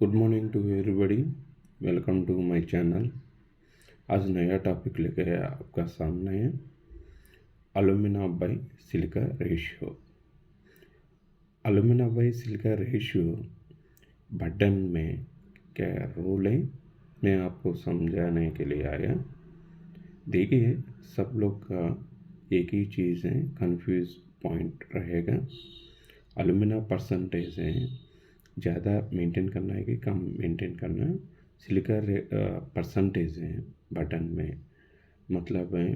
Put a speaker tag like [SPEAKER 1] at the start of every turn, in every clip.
[SPEAKER 1] Good morning to everybody. Welcome to my channel. आज नया topic लेके आपका सामने है alumina by silica ratio. Alumina by silica ratio button में क्या रोल है, मैं आपको समझाने के लिए आया। देखिए, सब लोग का एक ही चीज़ है, कंफ्यूज पॉइंट रहेगा। अलुमिना परसेंटेज है, ज़्यादा मेंटेन करना है कि कम मेंटेन करना है। सिलिका परसेंटेज है बटन में, मतलब है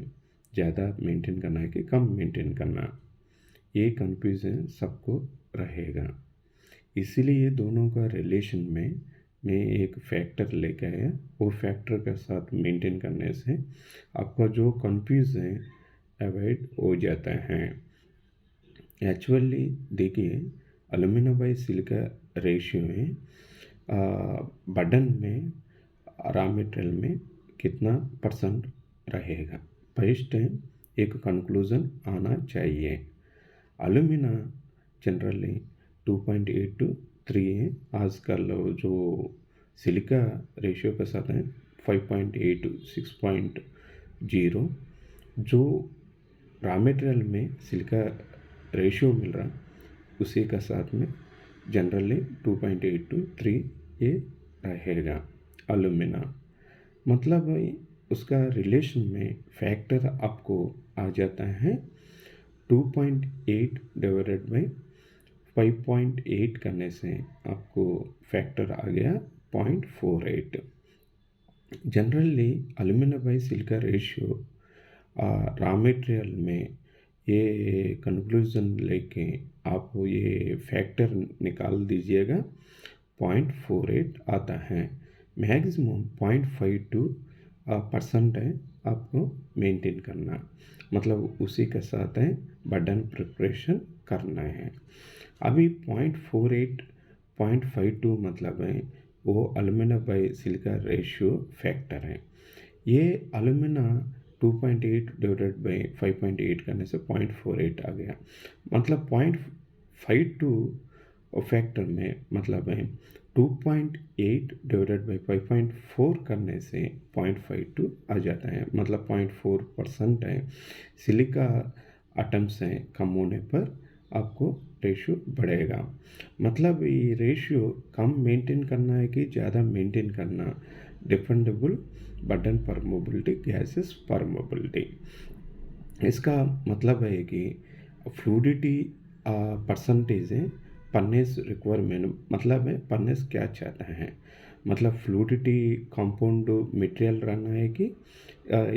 [SPEAKER 1] ज़्यादा मेंटेन करना है कि कम मेंटेन करना। ये कंफ्यूजन सबको रहेगा। इसीलिए दोनों का रिलेशन में मैं एक फैक्टर लेके आया। वो फैक्टर के साथ मेंटेन करने से आपका जो कंफ्यूज है अवॉइड हो जाता है। एक्चुअली देखिए, अलुमिना बाई सिलिका रेशियो में बटन में रॉ मटेरियल में कितना परसेंट रहेगा, फर्स्ट एक कंक्लूजन आना चाहिए। अलुमिना जनरली 2.8 to 3 है। आजकल जो सिलिका रेशियो के साथ है 5.8 to 6.0। जो रॉ मटेरियल में सिलिका रेशियो मिल रहा उसी का साथ में जनरली 2.8 to 3 ये रहेगा अलुमिना। मतलब उसका रिलेशन में फैक्टर आपको आ जाता है 2.8 डिवाइडेड बाई 5.8 करने से आपको फैक्टर आ गया 0.48। Generally alumina by silica ratio raw material में ये कंक्लूजन लेके आप ये फैक्टर निकाल दीजिएगा, 0.48 आता है। मैक्सिमम 0.52% है आपको मेंटेन करना, मतलब उसी के साथ है बटन प्रिपरेशन करना है। अभी 0.48 0.52 मतलब है वो अलुमिना बाई सिलिका रेशियो फैक्टर है। ये अलुमिना 2.8 डिवाइडेड बाई 5.8 करने से 0.48 आ गया। मतलब 0.52 फैक्टर में मतलब है 2.8 डिवाइडेड बाई 5.4 करने से 0.52 आ जाता है। मतलब 0.4% है। सिलिका एटम्स हैं कम होने पर आपको रेशियो बढ़ेगा। मतलब ये रेशियो कम मेंटेन करना है कि ज़्यादा मेंटेन करना, defendable button permeability gases permeability. इसका मतलब है कि फ्लूडिटी परसेंटेज है पन्नेस रिक्वायरमेंट। मतलब है पन्नेस क्या चाहता है, मतलब फ्लूडिटी कंपाउंड मटेरियल रहना है कि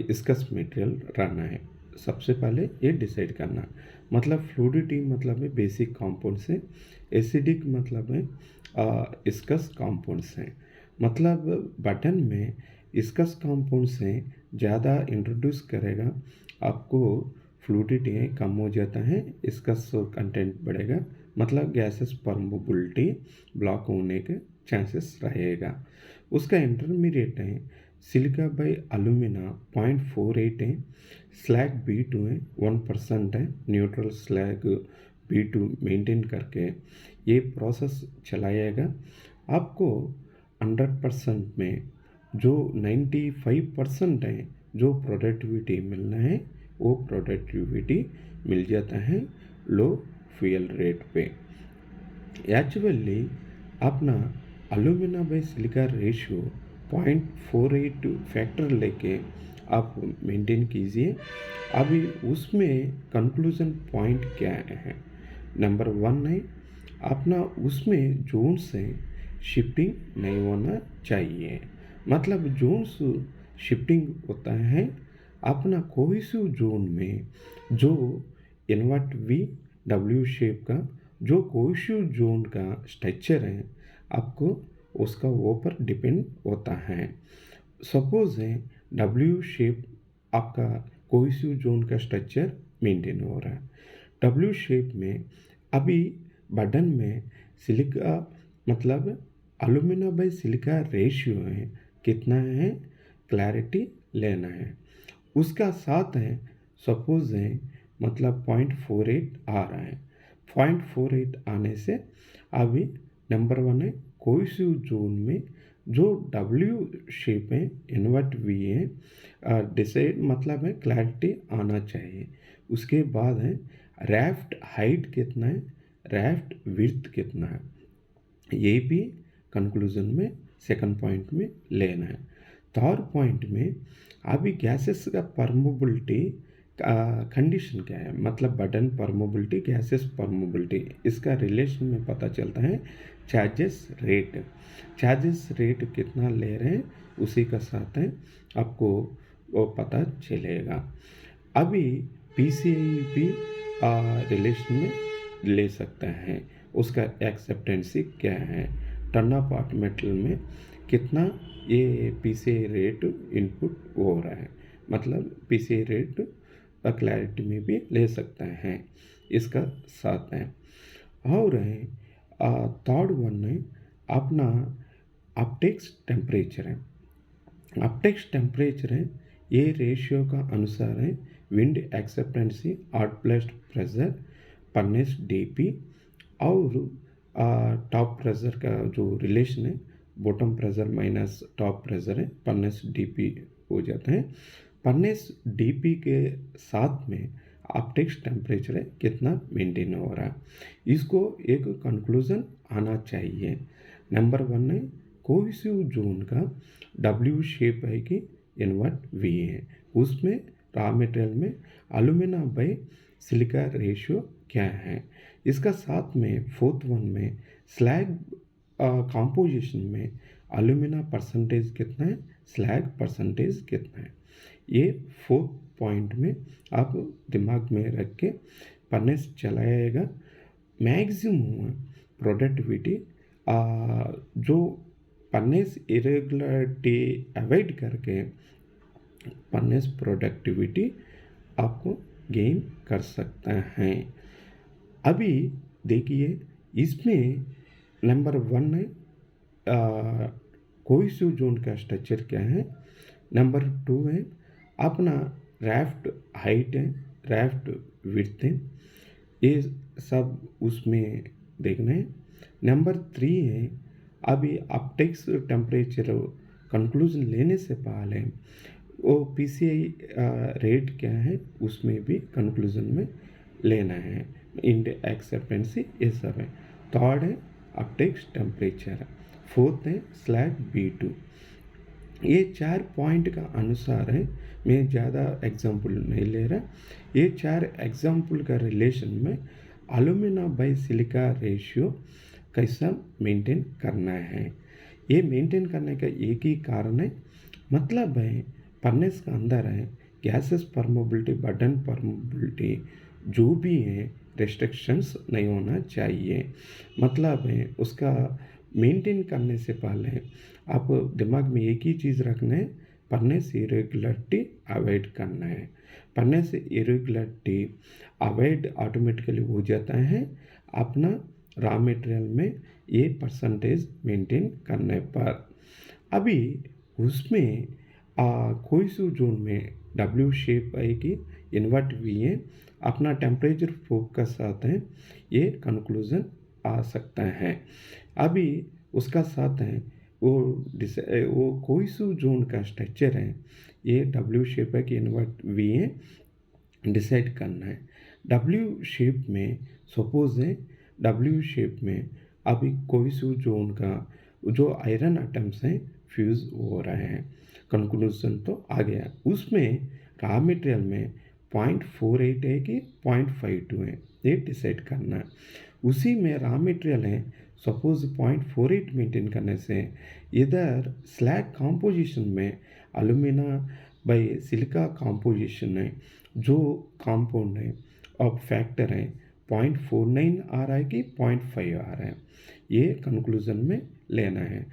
[SPEAKER 1] इसकस मटेरियल रहना है, सबसे पहले ये डिसाइड करना। मतलब फ्लूडिटी मतलब है बेसिक कंपाउंड्स है, एसिडिक मतलब है इसकस कंपाउंड्स हैं। मतलब बटन में इसकस कंपाउंड से ज़्यादा इंट्रोड्यूस करेगा, आपको फ्लूडिटी कम हो जाता है, इसकस कंटेंट बढ़ेगा, मतलब गैसेस परमेबिलिटी ब्लॉक होने के चांसेस रहेगा। उसका इंटरमीडिएट है सिलिका बाई अलुमिना 0.48 है, स्लैग B2 है 1% है। न्यूट्रल स्लैग B2 मेंटेन करके ये प्रोसेस चलाएगा। आपको 100% में जो 95% है जो प्रोडक्टिविटी मिलना है वो प्रोडक्टिविटी मिल जाता है लो फ्यूल रेट पे। एक्चुअली अपना अलुमिना बाई सिलिका रेशियो 0.48 फैक्टर लेके आप मेंटेन कीजिए। अभी उसमें कंक्लूजन पॉइंट क्या है, नंबर 1 है अपना उसमें जोन से शिफ्टिंग नहीं होना चाहिए। मतलब जोन्स शिफ्टिंग होता है अपना कोहेसिव जोन में, जो इन्वर्ट वी डब्ल्यू शेप का जो कोहेसिव जोन का स्ट्रक्चर है आपको उसका ऊपर डिपेंड होता है। सपोज है डब्ल्यू शेप आपका कोहेसिव जोन का स्ट्रक्चर मेंटेन हो रहा है। डब्ल्यू शेप में अभी बटन में सिलिका मतलब अलुमिना बाई सिलिका रेशियो है कितना है, क्लैरिटी लेना है। उसका साथ है सपोज है मतलब 0.48 आ रहा है। 0.48 आने से अभी नंबर 1 है कोहेसिव जोन में जो डब्ल्यू शेप है इन्वर्ट वी है डिसाइड मतलब है क्लैरिटी आना चाहिए। उसके बाद है रैफ्ट हाइट कितना है, रैफ्ट विड्थ कितना है, ये भी कंक्लूजन में सेकंड पॉइंट में लेना है। थर्ड पॉइंट में अभी गैसेस का परमेबिलिटी कंडीशन क्या है, मतलब बटन परमेबिलिटी गैसेस परमेबिलिटी, इसका रिलेशन में पता चलता है चार्जेस रेट कितना ले रहे हैं उसी का साथ है आपको वो पता चलेगा। अभी पीसीआई भी रिलेशन में ले सकते हैं, उसका एक्सेप्टेंसी क्या है, टर्न अप मेटल में कितना ये पीसीआई रेट इनपुट हो रहा है, मतलब पीसीआई रेट क्लैरिटी में भी ले सकते हैं, इसका साथ है। और है थर्ड वन है अपना अपटेक्स टेम्परेचर है। अपटेक्स टेम्परेचर है ये रेशियो का अनुसार है विंड एक्सेप्टेंसी आउटब्लास्ट प्रेशर परनेस डीपी और टॉप प्रेशर का जो रिलेशन है bottom pressure minus top pressure है परनेस डीपी हो जाता है। परनेस डीपी के साथ में अपटेक्स टेम्परेचर है कितना मेंटेन हो रहा है, इसको एक कंक्लूजन आना चाहिए। नंबर वन है कोहेसिव जोन का डब्ल्यू शेप है कि इन्वर्ट वी है, उसमें रॉ मटेरियल में अलुमिना बाई सिलिका रेशियो क्या है, इसका साथ में फोर्थ वन में स्लैग कंपोजिशन में अलुमिना परसेंटेज कितना है, स्लैग परसेंटेज कितना है, ये फोर्थ पॉइंट में आप दिमाग में रख के पढ़ने से चलाएगा। मैक्सिमम प्रोडक्टिविटी जो पढ़ने से इरेगुलरिटी अवॉइड करके पढ़ने से प्रोडक्टिविटी आपको गेन कर सकते हैं। अभी देखिए इसमें नंबर वन है कोहेसिव जोन का स्ट्रक्चर क्या है, नंबर टू है अपना रैफ्ट हाइट है, रैफ्ट विड्थ है, ये सब उसमें देखना है। नंबर थ्री है अभी अपटेक्स टेम्परेचर कंक्लूजन लेने से पहले वो पीसीआई रेट क्या है उसमें भी कंक्लूजन में लेना है, इंड एक्सेप्टेंसी ये सब है। थर्ड है अपटेक्स टेम्परेचर, फोर्थ है स्लैग B2। ये चार पॉइंट का अनुसार है, मैं ज़्यादा एग्जाम्पल नहीं ले रहा, ये चार एग्जाम्पल का रिलेशन में अलुमिना बाई सिलिका रेशियो कैसा मेंटेन करना है। ये मेंटेन करने का एक ही कारण है, मतलब है फर्नेस का अंदर है गैसेस परमेबिलिटी बटन परमेबिलिटी जो भी है रेस्ट्रिक्शंस नहीं होना चाहिए, मतलब है उसका मेंटेन करने से पहले आप दिमाग में एक ही चीज़ रखना है, पढ़ने से इरेगुलरिटी अवॉइड करना है। पढ़ने से इरेगुलरिटी अवॉइड ऑटोमेटिकली हो जाता है अपना रॉ मटेरियल में ये परसेंटेज मेंटेन करने पर। अभी उसमें कोहेसिव जोन में डब्ल्यू शेप आएगी, इन्वर्ट वी है, अपना टेम्परेचर फोकस आता है, ये कंक्लूजन आ सकता है। अभी उसका साथ है वो कोहेसिव जोन का स्ट्रक्चर है, ये डब्ल्यू शेप है कि इन्वर्ट वी है, डिसाइड करना है। डब्ल्यू शेप में सपोज है डब्ल्यू शेप में अभी कोहेसिव जोन का जो आयरन एटम्स हैं फ्यूज़ हो रहे हैं, कंक्लूजन तो आ गया। उसमें रॉ मटेरियल में 0.48 है कि 0.52 है, ये डिसाइड करना है। उसी में रॉ मटेरियल है सपोज 0.48 मेंटेन करने से इधर स्लैग कॉम्पोजिशन में अलुमिना बाई सिलिका कॉम्पोजिशन है, जो कंपाउंड है और फैक्टर है 0.49 आ रहा है कि 0.5 आ रहा है, ये कंक्लूजन में लेना है।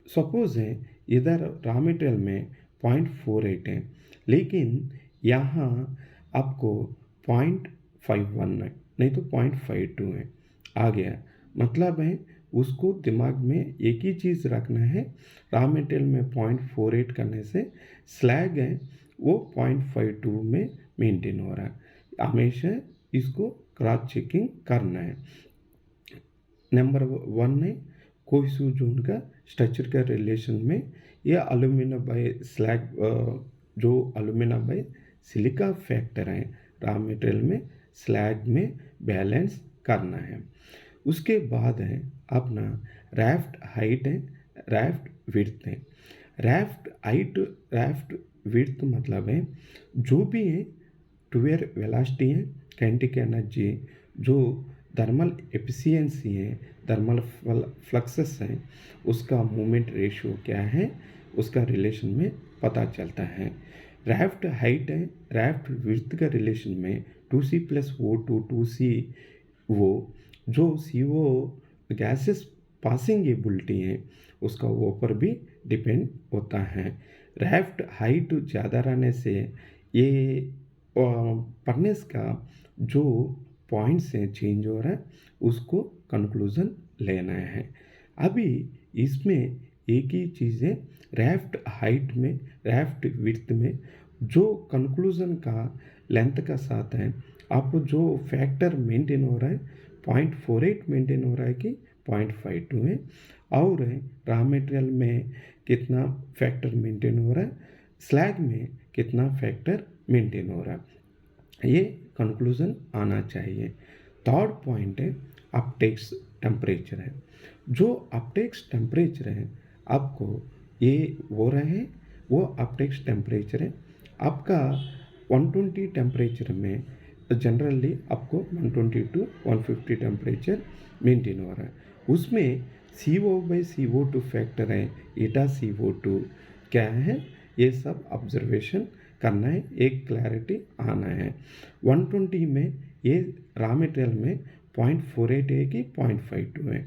[SPEAKER 1] सपोज है इधर रॉ मटेरियल में 0.48 है, लेकिन यहाँ आपको 0.51 है, नहीं तो 0.52 है आ गया, मतलब है उसको दिमाग में एक ही चीज़ रखना है, रॉ मटेरियल में 0.48 करने से स्लैग है वो 0.52 में मेंटेन हो रहा है, हमेशा इसको क्रॉस चेकिंग करना है। नंबर वन है कोहेसिव जोन का स्ट्रक्चर का रिलेशन में ये अलुमिना बाय स्लैग जो अलुमिना बाय सिलिका फैक्टर है रॉ मटेरियल में स्लैग में बैलेंस करना है। उसके बाद है अपना राफ्ट हाइट है, राफ्ट विड्थ है। राफ्ट हाइट राफ्ट विड्थ मतलब है जो भी है टूवेयर वेलोसिटी है, काइनेटिक एनर्जी जो थर्मल एफिशिएंसी है, थर्मल फ्लक्सेस है, उसका मूवमेंट रेशियो क्या है उसका रिलेशन में पता चलता है। राफ्ट हाइट है, राफ्ट विड्थ का रिलेशन में 2C प्लस O2 2C वो जो CO गैसेस पासिंग एबिलिटी है उसका ऊपर भी डिपेंड होता है। राफ्ट हाइट ज़्यादा रहने से ये फर्नेस का जो पॉइंट्स हैं चेंज हो रहा है उसको कंक्लूजन लेना है। अभी इसमें एक ही चीज़ है, राफ्ट हाइट में राफ्ट विड्थ में जो कंक्लूजन का लेंथ का साथ है आप जो फैक्टर मेंटेन हो रहा है 0.48 मेंटेन हो रहा है कि 0.52 है, और रॉ मटेरियल में कितना फैक्टर मेंटेन हो रहा है, स्लैग में कितना फैक्टर मेंटेन हो रहा है, ये कंक्लूजन आना चाहिए। थर्ड पॉइंट है अपटेक्स टेम्परेचर है। जो अपटेक्स टेम्परेचर है आपको ये हो रहा है वो अपटेक्स टेम्परेचर है आपका 120 टेम्परेचर में जनरली आपको 120 टू 150 टेम्परेचर मेंटेन हो रहा है। उसमें CO/CO2 फैक्टर है, ईटा CO2 क्या है ये सब ऑब्जर्वेशन करना है, एक क्लैरिटी आना है। 120 में ये रॉ मटेरियल में 0.48 है कि 0.52 है,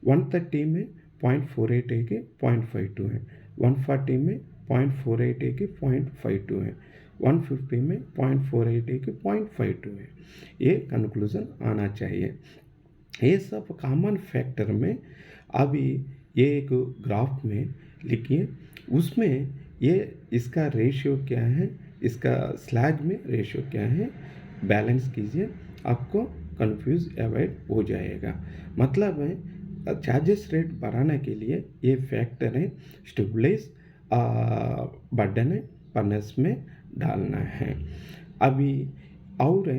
[SPEAKER 1] 130 में 0.48 है कि 0.52 है, 140 में 0.48 है कि 0.52 है, 150 में 0.48 है कि 0.52 है, ये कंक्लूजन आना चाहिए। ये सब कॉमन फैक्टर में अभी ये एक ग्राफ में लिखिए, उसमें ये इसका रेशियो क्या है, इसका स्लैग में रेशियो क्या है, बैलेंस कीजिए, आपको कंफ्यूज अवॉइड हो जाएगा। मतलब है चार्जेस रेट बढ़ाने के लिए ये फैक्टर है स्टेबलाइज बर्डन है फर्नेस में डालना है। अभी और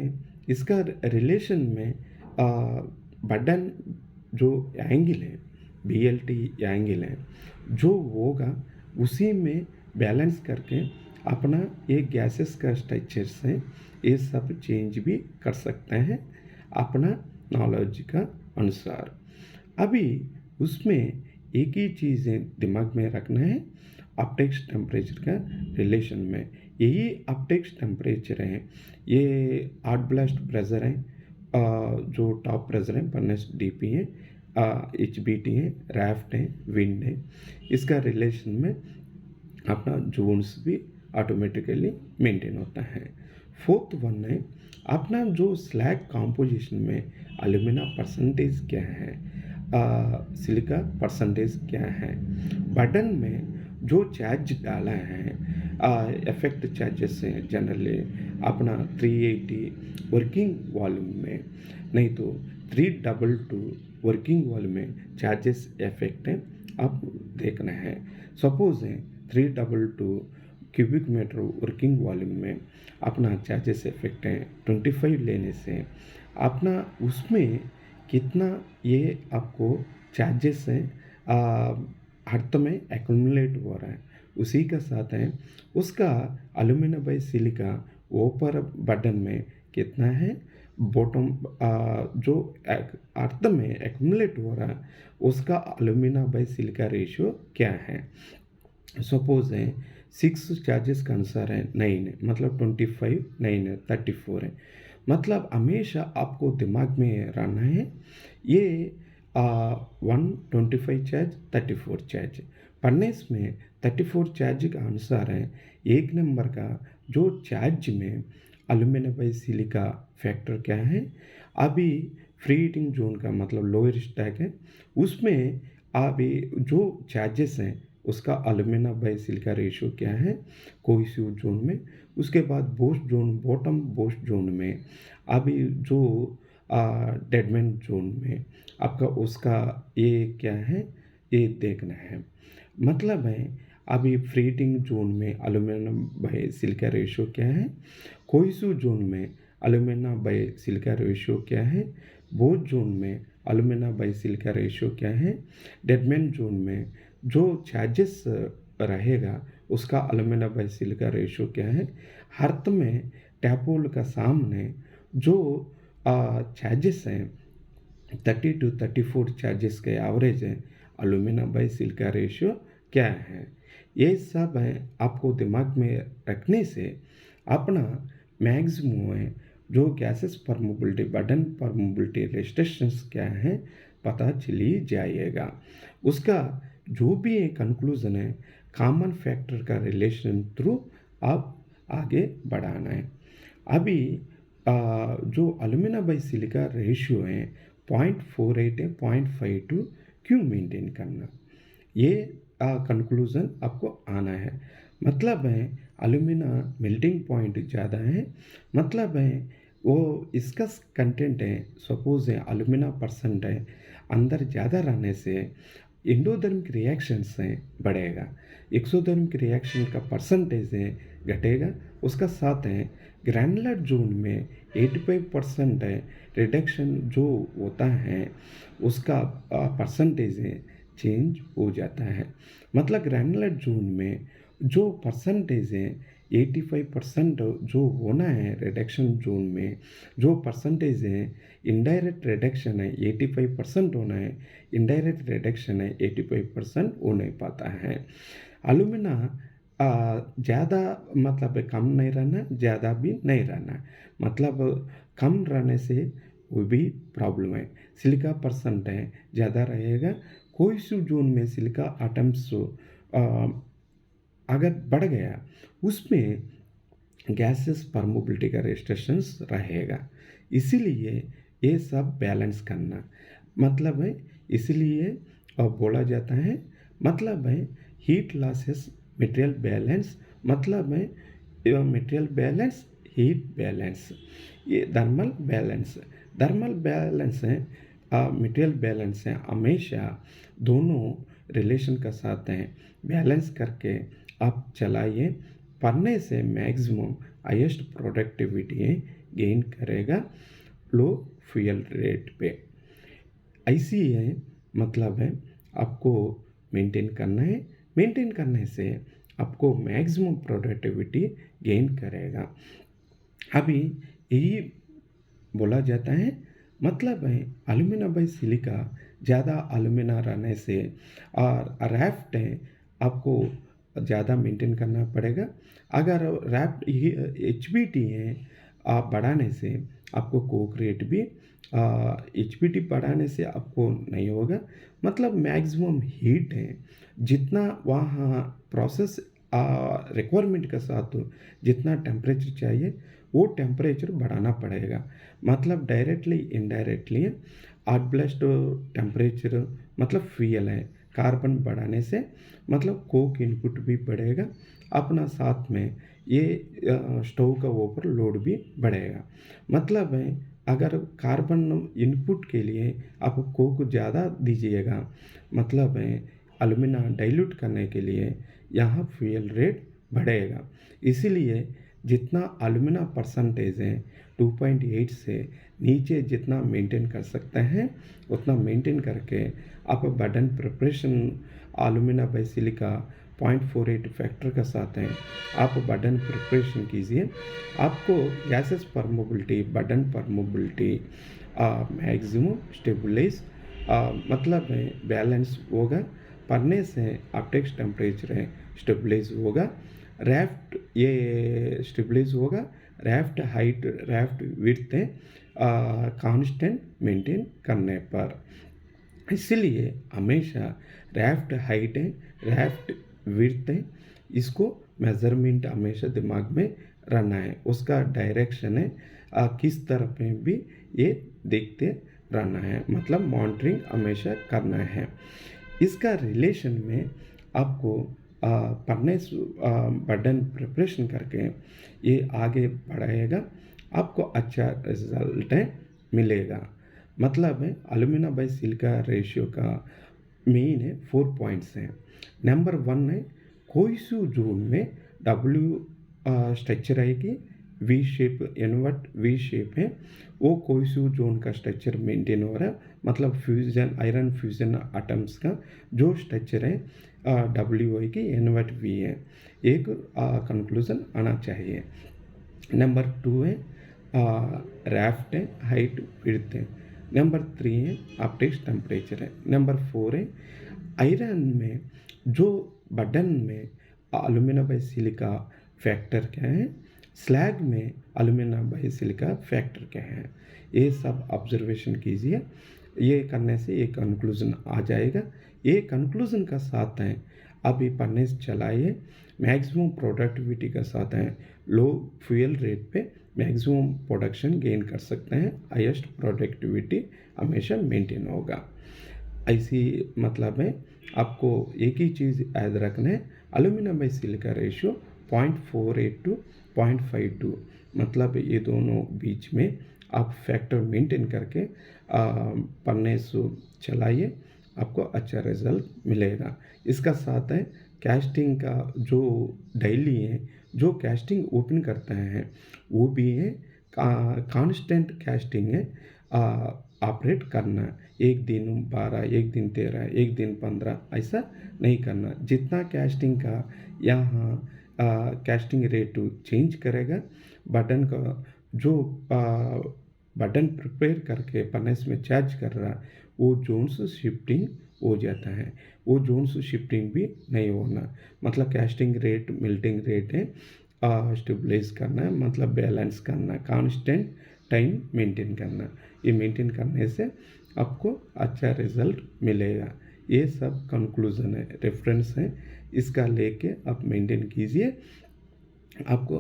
[SPEAKER 1] इसका रिलेशन में बर्डन जो एंगल है BLT एंगल है जो होगा उसी में बैलेंस करके अपना ये गैसेस का स्ट्रक्चर से ये सब चेंज भी कर सकते हैं अपना नॉलेज का अनुसार। अभी उसमें एक ही चीज़ें दिमाग में रखना है, अपटेक्स टेम्परेचर का रिलेशन में यही अपटेक्स टेम्परेचर है, ये हार्ड ब्लास्ट प्रेशर है, जो टॉप प्रेशर है फर्नेस DP है, HBT है, राफ्ट है, विंड है, इसका रिलेशन में अपना जोन्स भी ऑटोमेटिकली मेंटेन होता है। फोर्थ वन है अपना जो स्लैग कॉम्पोजिशन में एल्यूमिना परसेंटेज क्या है, सिलिका परसेंटेज क्या है, बटन में जो चार्ज डाला है इफेक्ट चार्जेस हैं जनरली अपना 380 वर्किंग वॉल्यूम में, नहीं तो 322 वर्किंग वॉल्यूम में चार्जेस इफेक्ट हैं आप देखना है। सपोज है 322 क्यूबिक मीटर वर्किंग वॉल्यूम में अपना चार्जेस इफेक्ट है 25 लेने से अपना उसमें कितना ये आपको चार्जेस हैं अर्थ में एक्यूमुलेट हो रहा है, उसी का साथ है उसका एल्यूमिना बाय सिलिका ऊपर बटन में कितना है, बॉटम जो अर्थ में एक्यूमुलेट हो रहा है उसका एल्यूमिना बाय सिलिका रेशियो क्या है। सपोज है 6 चार्जेस का आंसर है 9 है, मतलब 25 9 है 34 है, मतलब हमेशा आपको दिमाग में रहना है ये 125 चार्ज 34 चार्ज फर्नेस में 34 चार्ज का आंसर है, एक नंबर का जो चार्ज में एल्यूमिना बाय सिलिका फैक्टर क्या है, अभी फ्री हीटिंग जोन का मतलब लोअर स्टैक है उसमें अभी जो चार्जेस हैं उसका एल्यूमिना बाय सिलिका रेशियो क्या है कोहेसिव जोन में। उसके बाद boast zone bottom boast zone में अभी जो डेडमैन जोन में आपका उसका ये क्या है ये देखना है। मतलब है अभी फ्रीटिंग जोन में एल्यूमिनियम बाय सिलिका रेशियो क्या है, कोहेसिव जोन में एल्यूमिना बाय सिलिका रेशियो क्या है, बोथ जोन में एल्यूमिना बाय सिलिका रेशियो क्या है, डेडमैन जोन में जो चार्जेस रहेगा उसका एल्यूमिना बाय सिलिका रेशियो क्या है, अर्थ में टैप होल का सामने जो चार्जेस हैं 30 to 34 चार्जेस के एवरेज है, एल्यूमिना बाय सिलिका रेशियो क्या है। ये सब है आपको दिमाग में रखने से अपना मैक्सिमम है जो gases permeability burden permeability restrictions क्या है पता चली जाएगा। उसका जो भी एक कंक्लूजन है कॉमन फैक्टर का रिलेशन थ्रू आप आगे बढ़ाना है। अभी जो एल्यूमिना बाय सिलिका रेशियो है 0.48 है 0.52 क्यों मेंटेन करना, ये कंक्लूज़न आपको आना है। मतलब है एल्यूमिना मेल्टिंग पॉइंट ज़्यादा है, मतलब है वो इसका कंटेंट है सपोज है एल्यूमिना परसेंट है अंदर ज़्यादा रहने से एंडोथर्मिक रिएक्शंस हैं बढ़ेगा, एक्सोथर्मिक रिएक्शन का परसेंटेज है घटेगा। उसका साथ है ग्रैनुलर जोन में 85% है रिडक्शन जो होता है उसका परसेंटेज है चेंज हो जाता है। मतलब ग्रैनुलर जोन में जो परसेंटेज है 85% जो होना है रिडक्शन जोन में, जो परसेंटेज है इनडायरेक्ट रिडक्शन है 85% होना है, इनडायरेक्ट रिडक्शन है 85% हो नहीं पाता है। एल्यूमिना ज़्यादा मतलब कम नहीं रहना, ज़्यादा भी नहीं रहना, मतलब कम रहने से वो भी प्रॉब्लम है। सिलिका परसेंट है ज़्यादा रहेगा, कोहेसिव जोन में सिलिका एटम्स अगर बढ़ गया उसमें गैसेस परमिबिलिटी का रेस्ट्रिक्शंस रहेगा। इसीलिए ये सब बैलेंस करना मतलब है, इसलिए बोला जाता है मतलब है हीट लॉसेस मटेरियल बैलेंस, मतलब है मटेरियल बैलेंस हीट बैलेंस, ये थर्मल बैलेंस है मटेरियल बैलेंस है, हमेशा दोनों रिलेशन का साथ हैं बैलेंस करके आप चलाइए, पढ़ने से मैक्सिमम हाईएस्ट प्रोडक्टिविटी गेन करेगा लो फ्यूल रेट पे। ऐसी है मतलब है आपको मेंटेन करना है, मेंटेन करने से आपको मैक्सिमम प्रोडक्टिविटी गेन करेगा। अभी यही बोला जाता है मतलब है एल्यूमिना बाय सिलिका ज़्यादा एल्यूमिना रहने से और रैफ्ट है आपको ज़्यादा मेंटेन करना पड़ेगा। अगर रैफ्ट HBT है आप बढ़ाने से आपको कोक रेट भी HBT बढ़ाने से आपको नहीं होगा। मतलब मैक्सिमम हीट है जितना वहाँ प्रोसेस रिक्वायरमेंट के साथ जितना टेम्परेचर चाहिए वो टेम्परेचर बढ़ाना पड़ेगा। मतलब directly indirectly art blast temperature मतलब फ्यूल है कार्बन बढ़ाने से मतलब कोक इनपुट भी बढ़ेगा, अपना साथ में ये स्टोव का ऊपर लोड भी बढ़ेगा। मतलब है अगर कार्बन इनपुट के लिए आप कोक ज़्यादा दीजिएगा, मतलब है एल्यूमिना डाइल्यूट करने के लिए यहाँ फ्यूल रेट बढ़ेगा। इसीलिए जितना एल्यूमिना परसेंटेज है 2.8 से नीचे जितना मेंटेन कर सकते हैं उतना मेंटेन करके आप burden preparation alumina by silica 0.48 factor के साथ हैं आप बर्डन प्रिपरेशन कीजिए। आपको gases permeability burden permeability maximum stabilize मतलब है बैलेंस होगा, पढ़ने से अपटेक्स टेम्परेचर है स्टेबलाइज होगा, रैफ्ट ये स्टेबलाइज होगा, रैफ्ट हाइट रैफ्ट विड्थ है कांस्टेंट मेंटेन करने पर। इसलिए हमेशा रैफ्ट हाइट है रैफ्ट विड्थ है इसको मेज़रमेंट हमेशा दिमाग में रहना है, उसका डायरेक्शन है किस तरफ में भी ये देखते रहना है, मतलब मॉनिटरिंग हमेशा करना है। इसका रिलेशन में आपको पढ़ने बर्डन प्रिपरेशन करके ये आगे बढ़ाएगा, आपको अच्छा रिजल्ट मिलेगा। मतलब है एल्यूमिना बाय सिलिका रेशियो का मेन है 4 पॉइंट्स हैं। नंबर 1 है कोहेसिव जोन में डब्ल्यू स्ट्रक्चर आएगी, V shape invert V shape है, वो कोहेसिव जोन का स्ट्रक्चर मेंटेन हो रहा है, मतलब फ्यूजन आयरन फ्यूजन एटम्स का जो स्ट्रक्चर है डब्ल्यू आई की इनवर्ट वी है। एक कंक्लूजन आना चाहिए। नंबर 2 है राफ्ट है, हाइट विड्थ है। नंबर 3 है ऑप्टिक्स टेम्परेचर है। नंबर 4 है आयरन में जो बटन में एल्यूमिनियम बाई सिलिका फैक्टर क्या है, स्लैग में एल्यूमिनियम बाई सिलिका फैक्टर क्या है, ये सब ऑब्जर्वेशन कीजिए। ये करने से एक कंक्लूजन आ जाएगा। ये कंक्लूजन का साथ है अभी पढ़ने से चलाइए, मैक्सिमम प्रोडक्टिविटी का साथ है लो फ्यूल रेट पे मैक्सिमम प्रोडक्शन गेन कर सकते हैं, हाईएस्ट प्रोडक्टिविटी हमेशा मेंटेन होगा। ऐसी मतलब है आपको एक ही चीज़ याद रखना है, aluminium by silica ratio 0.48 to 0.52, मतलब ये दोनों बीच में आप फैक्टर मेंटेन करके पढ़ने से चलाइए, आपको अच्छा रिजल्ट मिलेगा। इसका साथ है कैस्टिंग का जो डेली है, जो कैस्टिंग ओपन करते हैं वो भी है कांस्टेंट कैस्टिंग है ऑपरेट करना। एक दिन 12, एक दिन 13, एक दिन 15 ऐसा नहीं करना। जितना कैस्टिंग का यहाँ कैस्टिंग रेट चेंज करेगा, बटन का जो बटन प्रिपेयर करके पनेस में चार्ज कर रहा वो जोन्स शिफ्टिंग हो जाता है, वो जोन्स शिफ्टिंग भी नहीं होना। मतलब कैस्टिंग रेट मिल्टिंग रेट है स्टेबलाइज करना है, मतलब बैलेंस करना, कांस्टेंट टाइम मेंटेन करना। ये मेंटेन करने से आपको अच्छा रिजल्ट मिलेगा। ये सब कंक्लूजन है, रेफरेंस है, इसका लेके आप मेंटेन कीजिए, आपको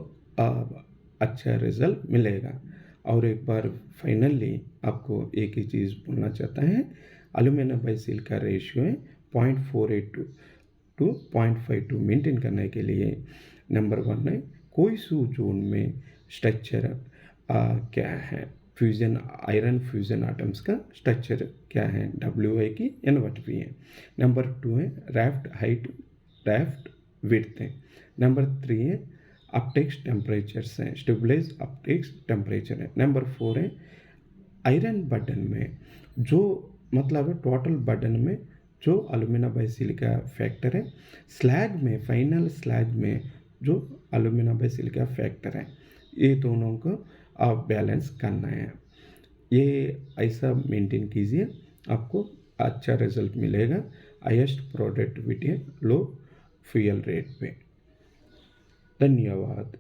[SPEAKER 1] अच्छा रिजल्ट मिलेगा। और एक बार फाइनली आपको एक ही चीज़ बोलना चाहता है, एल्यूमिनियम बाई सिलिका रेशियो है 0.48 टू 0.52 मेंटेन करने के लिए। नंबर 1 है कोहेसिव जोन में स्ट्रक्चर क्या है, फ्यूजन आयरन फ्यूजन एटम्स का स्ट्रक्चर क्या है, डब्ल्यू आई की इनवर्ट भी है। नंबर 2 है राफ्ट हाइट राफ्ट विड्थ है। नंबर 3 है ऑप्टिक्स टेम्परेचर्स हैं, स्टेबलाइज ऑप्टिक्स टेम्परेचर है। नंबर 4 है आयरन बटन में जो मतलब टोटल बटन में जो एल्यूमिनियम बाई सिलिका फैक्टर है, स्लैग में फाइनल स्लैग में जो एल्यूमिनियम बाई सिलिका फैक्टर है, ये दोनों को आप बैलेंस करना है। ये ऐसा मेंटेन कीजिए, आपको अच्छा रिजल्ट मिलेगा, highest productivity low fuel rate पे। धन्यवाद।